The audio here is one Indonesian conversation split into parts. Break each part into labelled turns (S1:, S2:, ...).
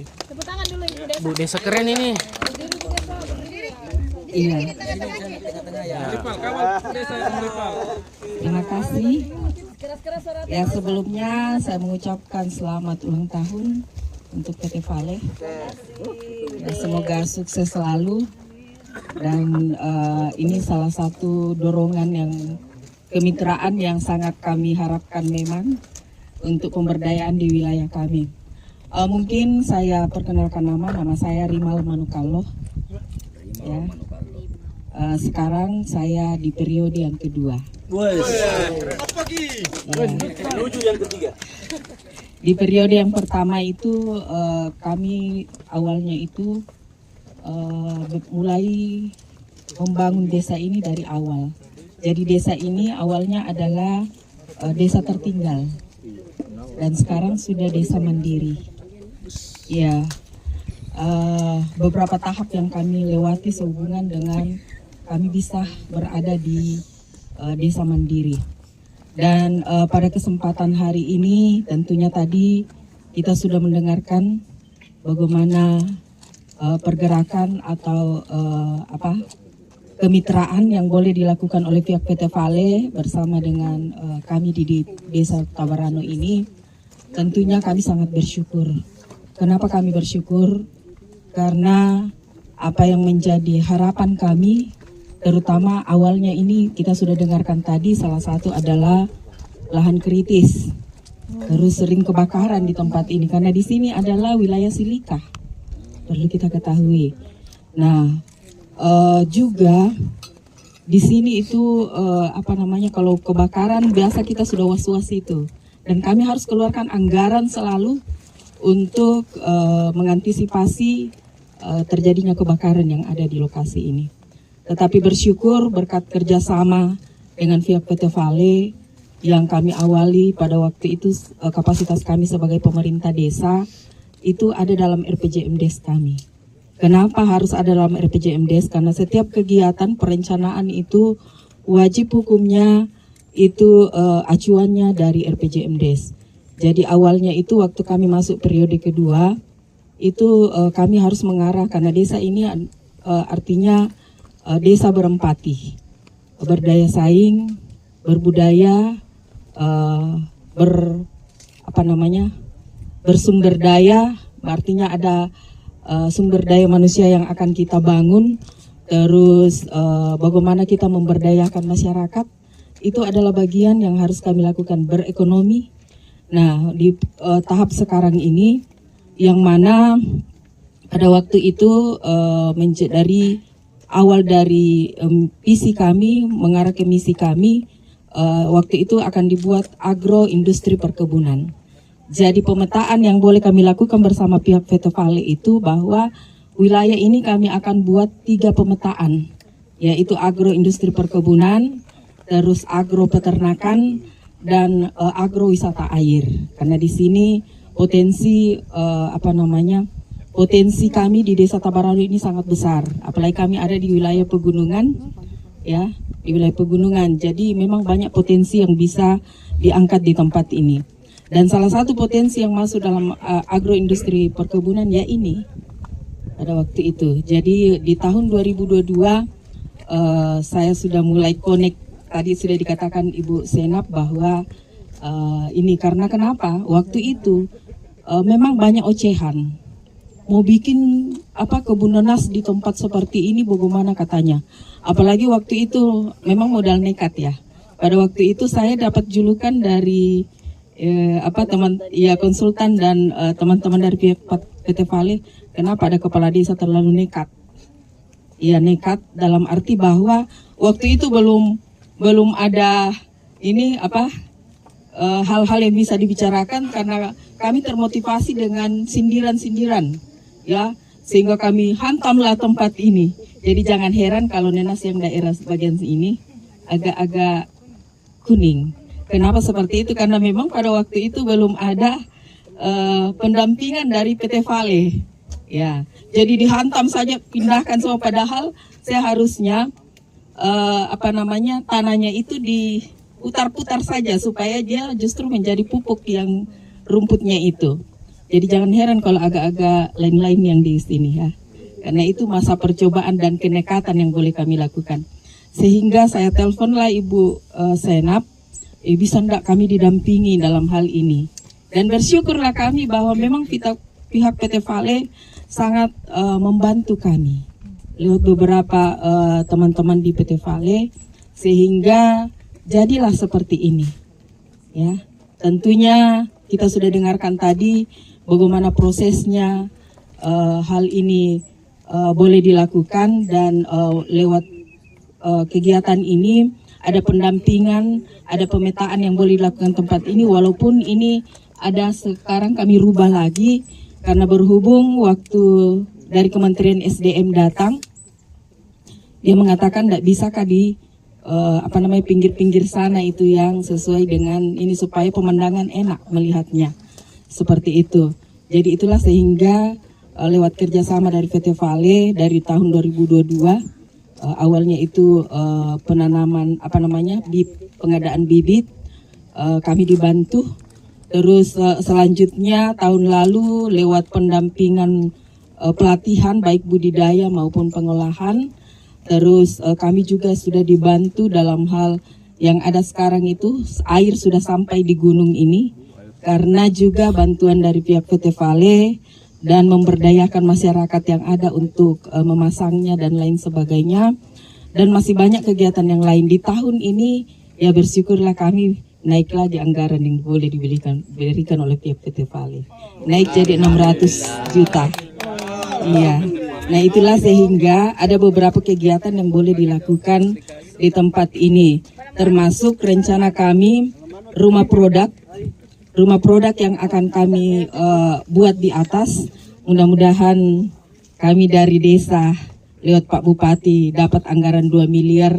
S1: Tepuk tangan dulu Ibu Desa.
S2: Bu Desa keren ini.
S3: Iya. Terima kasih. Ya, sebelumnya saya mengucapkan selamat ulang tahun untuk PT Vale. Ya, semoga sukses selalu. Dan ini salah satu dorongan yang kemitraan yang sangat kami harapkan memang untuk pemberdayaan di wilayah kami. Mungkin saya perkenalkan nama saya Rimal Manukalo. Ya. Sekarang saya di periode yang kedua.
S4: Yang ketiga.
S3: Di periode yang pertama itu kami awalnya itu mulai membangun desa ini dari awal. Jadi desa ini awalnya adalah desa tertinggal dan sekarang sudah desa mandiri. Ya, beberapa tahap yang kami lewati sehubungan dengan kami bisa berada di desa mandiri. Dan pada kesempatan hari ini tentunya tadi kita sudah mendengarkan bagaimana pergerakan atau kemitraan yang boleh dilakukan oleh pihak PT Vale bersama dengan kami di Desa Tabarano ini. Tentunya kami sangat bersyukur. Kenapa kami bersyukur? Karena apa yang menjadi harapan kami, terutama awalnya ini kita sudah dengarkan tadi, salah satu adalah lahan kritis. Terus sering kebakaran di tempat ini karena di sini adalah wilayah silika. Perlu kita ketahui. Nah, juga di sini itu kalau kebakaran biasa kita sudah was-was itu, dan kami harus keluarkan anggaran selalu untuk mengantisipasi terjadinya kebakaran yang ada di lokasi ini. Tetapi bersyukur berkat kerjasama dengan pihak PT Vale yang kami awali pada waktu itu, kapasitas kami sebagai pemerintah desa itu ada dalam RPJMDes kami. Kenapa harus ada dalam RPJMDes? Karena setiap kegiatan perencanaan itu wajib hukumnya itu acuannya dari RPJMDes. Jadi awalnya itu waktu kami masuk periode kedua itu kami harus mengarah karena desa ini artinya desa berempati, berdaya saing, berbudaya, bersumber daya, artinya ada sumber daya manusia yang akan kita bangun, terus bagaimana kita memberdayakan masyarakat, itu adalah bagian yang harus kami lakukan, berekonomi. Nah, di tahap sekarang ini, yang mana pada waktu itu dari awal dari visi kami, mengarah ke misi kami, waktu itu akan dibuat agroindustri perkebunan. Jadi pemetaan yang boleh kami lakukan bersama pihak PT Vale itu bahwa wilayah ini kami akan buat 3 pemetaan, yaitu agroindustri perkebunan, terus agro peternakan, dan agrowisata air. Karena di sini potensi potensi kami di Desa Tabarano ini sangat besar, apalagi kami ada di wilayah pegunungan, ya, di wilayah pegunungan. Jadi memang banyak potensi yang bisa diangkat di tempat ini. Dan salah satu potensi yang masuk dalam agroindustri perkebunan ya ini pada waktu itu. Jadi di tahun 2022 saya sudah mulai connect. Tadi sudah dikatakan Ibu Senap bahwa ini karena kenapa? Waktu itu memang banyak ocehan. Mau bikin kebun nanas di tempat seperti ini bagaimana katanya. Apalagi waktu itu memang modal nekat ya. Pada waktu itu saya dapat julukan dari konsultan dan teman-teman dari pihak PT Vale, kenapa ada kepala desa terlalu nekat? Ya, nekat dalam arti bahwa waktu itu belum ada hal-hal yang bisa dibicarakan karena kami termotivasi dengan sindiran-sindiran, ya, sehingga kami hantamlah tempat ini. Jadi jangan heran kalau nanas yang daerah bagian ini agak-agak kuning. Kenapa seperti itu? Karena memang pada waktu itu belum ada pendampingan dari PT Vale. Ya, jadi dihantam saja, pindahkan semua. Padahal saya harusnya tanahnya itu diputar-putar saja supaya dia justru menjadi pupuk yang rumputnya itu. Jadi jangan heran kalau agak-agak lain-lain yang di sini ya. Karena itu masa percobaan dan kenekatan yang boleh kami lakukan. Sehingga saya teleponlah Ibu Senap, bisa enggak kami didampingi dalam hal ini. Dan bersyukurlah kami bahwa memang pihak PT Vale sangat membantu kami lewat beberapa teman-teman di PT Vale, sehingga jadilah seperti ini. Ya, tentunya kita sudah dengarkan tadi bagaimana prosesnya hal ini boleh dilakukan, dan lewat kegiatan ini ada pendampingan, ada pemetaan yang boleh dilakukan tempat ini, walaupun ini ada sekarang kami rubah lagi karena berhubung waktu dari Kementerian SDM datang, dia mengatakan tidak bisakah di pinggir-pinggir sana itu yang sesuai dengan ini supaya pemandangan enak melihatnya, seperti itu. Jadi itulah sehingga lewat kerjasama dari PT Vale dari tahun 2022, awalnya itu penanaman pengadaan bibit, kami dibantu. Terus selanjutnya tahun lalu lewat pendampingan pelatihan baik budidaya maupun pengolahan. Terus kami juga sudah dibantu dalam hal yang ada sekarang itu, air sudah sampai di gunung ini karena juga bantuan dari pihak PT Vale dan memberdayakan masyarakat yang ada untuk memasangnya dan lain sebagainya. Dan masih banyak kegiatan yang lain di tahun ini. Ya bersyukurlah kami naik lagi anggaran yang boleh diberikan oleh pihak PT Vale. Naik jadi 600 juta. Iya. Nah itulah sehingga ada beberapa kegiatan yang boleh dilakukan di tempat ini. Termasuk rencana kami rumah produk yang akan kami buat di atas. Mudah-mudahan kami dari desa lewat Pak Bupati dapat anggaran 2 miliar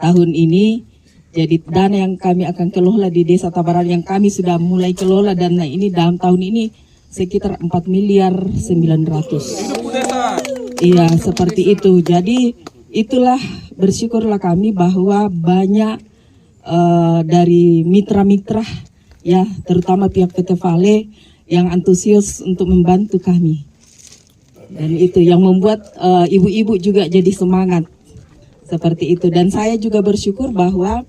S3: tahun ini. Jadi dana yang kami akan kelola di Desa Tabaran yang kami sudah mulai kelola dana ini dalam tahun ini sekitar 4 miliar 900. Iya, seperti itu. Jadi itulah bersyukurlah kami bahwa banyak dari mitra-mitra ya, terutama pihak PT Vale yang antusias untuk membantu kami. Dan itu yang membuat ibu-ibu juga jadi semangat. Seperti itu. Dan saya juga bersyukur bahwa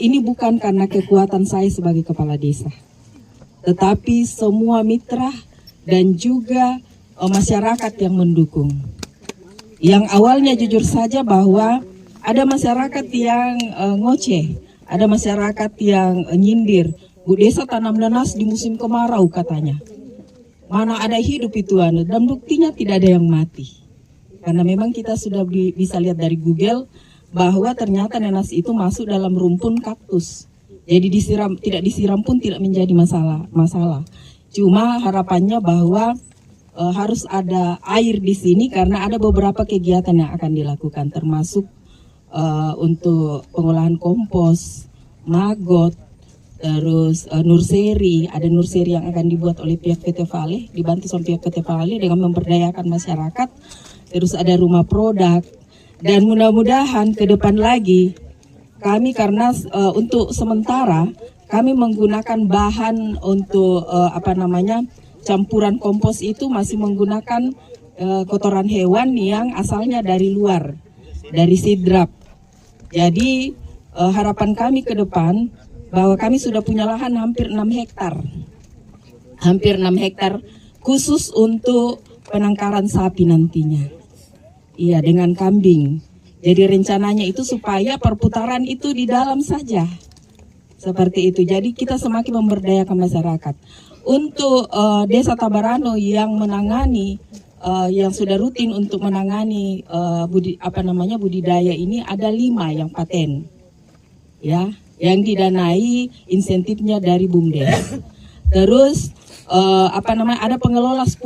S3: ini bukan karena kekuatan saya sebagai kepala desa, tetapi semua mitra dan juga masyarakat yang mendukung. Yang awalnya jujur saja bahwa ada masyarakat yang ngoceh, ada masyarakat yang nyindir, Bu Desa tanam nanas di musim kemarau katanya. Mana ada hidup itu, dan buktinya tidak ada yang mati. Karena memang kita sudah bisa lihat dari Google bahwa ternyata nanas itu masuk dalam rumpun kaktus. Jadi tidak disiram pun tidak menjadi masalah. Cuma harapannya bahwa harus ada air di sini karena ada beberapa kegiatan yang akan dilakukan, termasuk untuk pengolahan kompos, magot, terus nurseri. Ada nurseri yang akan dibuat oleh pihak PT Vale, dibantu sama pihak PT Vale dengan memberdayakan masyarakat. Terus ada rumah produk. Dan mudah-mudahan ke depan lagi kami karena untuk sementara kami menggunakan bahan untuk campuran kompos itu masih menggunakan kotoran hewan yang asalnya dari luar, dari sidrap. Jadi harapan kami ke depan bahwa kami sudah punya lahan hampir 6 hektar. Hampir 6 hektar khusus untuk penangkaran sapi nantinya. Iya, dengan kambing. Jadi rencananya itu supaya perputaran itu di dalam saja. Seperti itu. Jadi kita semakin memberdayakan masyarakat. Untuk Desa Tabarano yang menangani, yang sudah rutin untuk menangani budidaya ini ada 5 yang paten. Ya, yang didanai insentifnya dari BUMDes. Terus ada pengelola 10.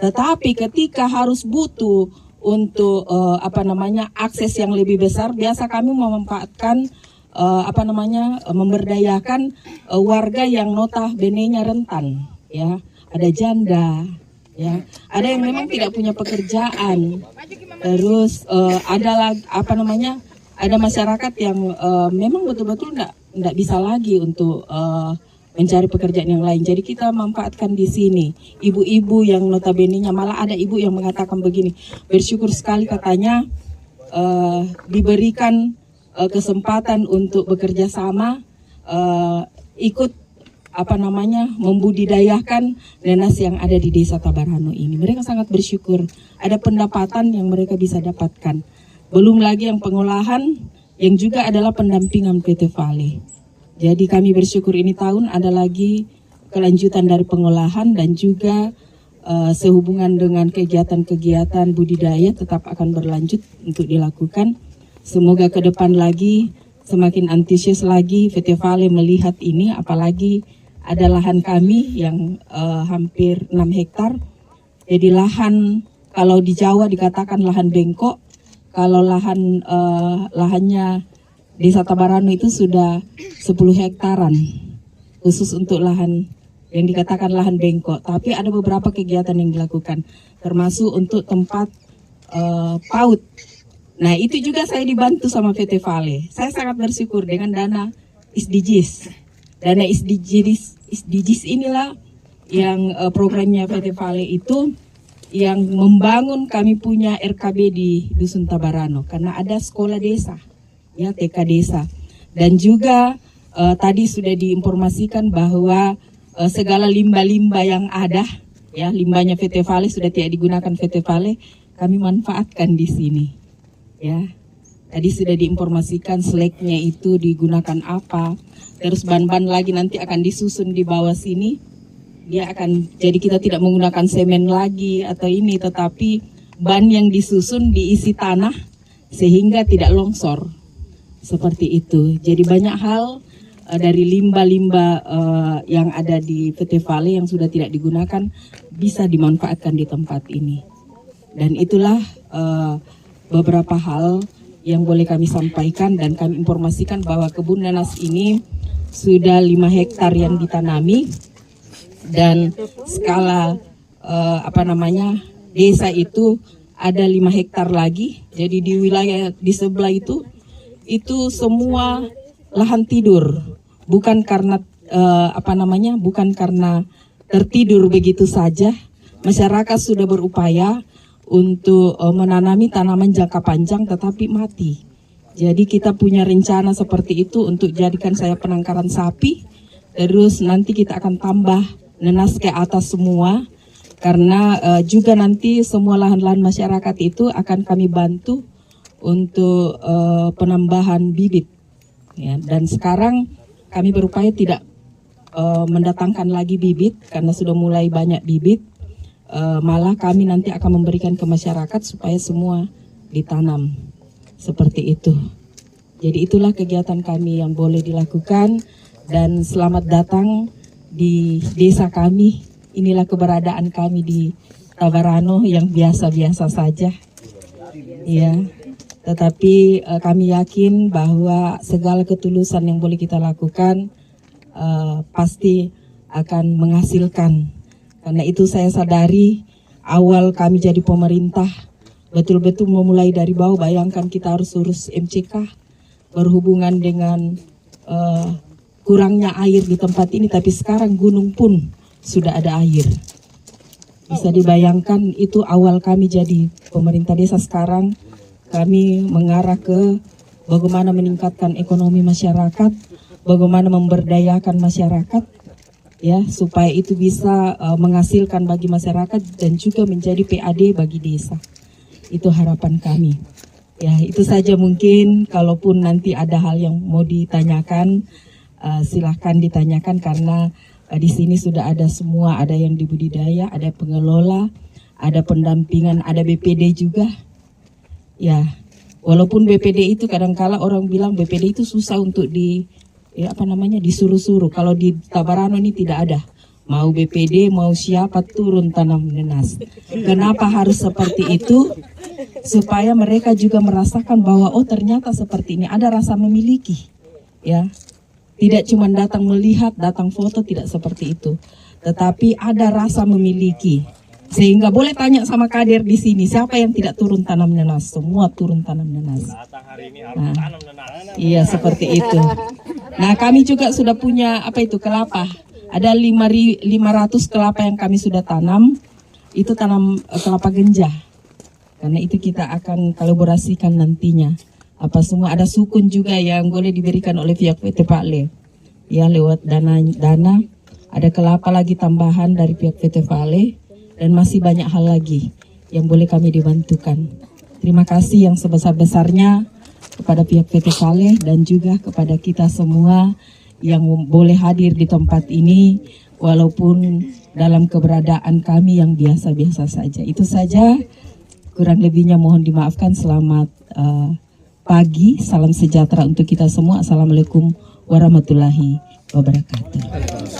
S3: Tetapi ketika harus butuh untuk akses yang lebih besar, biasa kami memanfaatkan memberdayakan warga yang notabene-nya rentan, ya. Ada janda, ya. Ada yang memang tidak punya pekerjaan. Terus ada masyarakat yang memang betul-betul enggak bisa lagi untuk mencari pekerjaan yang lain. Jadi kita manfaatkan di sini. Ibu-ibu yang notabene-nya, malah ada ibu yang mengatakan begini, bersyukur sekali katanya diberikan kesempatan untuk bekerja sama, ikut membudidayakan nanas yang ada di Desa Tabarano ini. Mereka sangat bersyukur ada pendapatan yang mereka bisa dapatkan. Belum lagi yang pengolahan yang juga adalah pendampingan PT Vale. Jadi kami bersyukur ini tahun ada lagi kelanjutan dari pengolahan dan juga sehubungan dengan kegiatan-kegiatan budidaya tetap akan berlanjut untuk dilakukan. Semoga ke depan lagi semakin antusias lagi PT Vale melihat ini, apalagi ada lahan kami yang hampir 6 hektar. Jadi lahan, kalau di Jawa dikatakan lahan bengkok, kalau lahannya Desa Tabarano itu sudah 10 hektaran khusus untuk lahan yang dikatakan lahan bengkok. Tapi ada beberapa kegiatan yang dilakukan, termasuk untuk tempat PAUD. Nah itu juga saya dibantu sama PT Vale. Saya sangat bersyukur dengan dana SDGs. Dana SDGs inilah yang programnya PT Vale itu yang membangun kami punya RKB di Dusun Tabarano. Karena ada sekolah desa, ya TK desa. Dan juga tadi sudah diinformasikan bahwa segala limbah-limbah yang ada, ya limbahnya PT Vale sudah tidak digunakan PT Vale, kami manfaatkan di sini. Ya, tadi sudah diinformasikan seleknya itu digunakan apa, terus ban-ban lagi nanti akan disusun di bawah sini. Dia akan, jadi kita tidak menggunakan semen lagi atau ini, tetapi ban yang disusun diisi tanah sehingga tidak longsor. Seperti itu. Jadi banyak hal dari limbah-limbah yang ada di PT Vale yang sudah tidak digunakan bisa dimanfaatkan di tempat ini. Dan itulah beberapa hal yang boleh kami sampaikan dan kami informasikan bahwa kebun nanas ini sudah 5 hektar yang ditanami dan skala desa itu ada 5 hektar lagi. Jadi di wilayah di sebelah itu semua lahan tidur, bukan karena bukan karena tertidur begitu saja. Masyarakat sudah berupaya untuk menanami tanaman jangka panjang tetapi mati. Jadi kita punya rencana seperti itu untuk jadikan saya penangkaran sapi. Terus nanti kita akan tambah nanas ke atas semua. Karena juga nanti semua lahan-lahan masyarakat itu akan kami bantu untuk penambahan bibit. Ya, dan sekarang kami berupaya tidak mendatangkan lagi bibit karena sudah mulai banyak bibit. Malah kami nanti akan memberikan ke masyarakat supaya semua ditanam seperti itu. Jadi itulah kegiatan kami yang boleh dilakukan dan selamat datang di desa kami. Inilah keberadaan kami di Tabarano yang biasa-biasa saja. Ya, tetapi kami yakin bahwa segala ketulusan yang boleh kita lakukan pasti akan menghasilkan. Karena itu saya sadari awal kami jadi pemerintah betul-betul memulai dari bawah. Bayangkan kita harus urus MCK berhubungan dengan kurangnya air di tempat ini, tapi sekarang gunung pun sudah ada air. Bisa dibayangkan itu awal kami jadi pemerintah desa. Sekarang kami mengarah ke bagaimana meningkatkan ekonomi masyarakat, bagaimana memberdayakan masyarakat, ya supaya itu bisa menghasilkan bagi masyarakat dan juga menjadi PAD bagi desa. Itu harapan kami. Ya itu saja mungkin. Kalaupun nanti ada hal yang mau ditanyakan, silahkan ditanyakan karena di sini sudah ada semua, ada yang dibudidaya, ada pengelola, ada pendampingan, ada BPD juga. Ya, walaupun BPD itu kadang-kala orang bilang BPD itu susah untuk disuruh-suruh. Kalau di Tabarano ini tidak ada. Mau BPD, mau siapa turun tanam nanas. Kenapa harus seperti itu? Supaya mereka juga merasakan bahwa oh ternyata seperti ini, ada rasa memiliki. Ya. Tidak cuma datang melihat, datang foto, tidak seperti itu. Tetapi ada rasa memiliki. Sehingga boleh tanya sama kader di sini, siapa yang tidak turun tanam nanas? Semua turun tanam nanas. Nah, iya seperti itu. Nah, kami juga sudah punya kelapa. Ada 500 kelapa yang kami sudah tanam. Itu tanam kelapa genjah. Karena itu kita akan kolaborasikan nantinya. Apa semua ada sukun juga yang boleh diberikan oleh pihak PT Vale. Ya, lewat dana. Ada kelapa lagi tambahan dari pihak PT Vale. Dan masih banyak hal lagi yang boleh kami dibantukan. Terima kasih yang sebesar-besarnya kepada pihak PT Vale dan juga kepada kita semua yang boleh hadir di tempat ini walaupun dalam keberadaan kami yang biasa-biasa saja. Itu saja, kurang lebihnya mohon dimaafkan. Selamat pagi, salam sejahtera untuk kita semua. Assalamualaikum warahmatullahi wabarakatuh.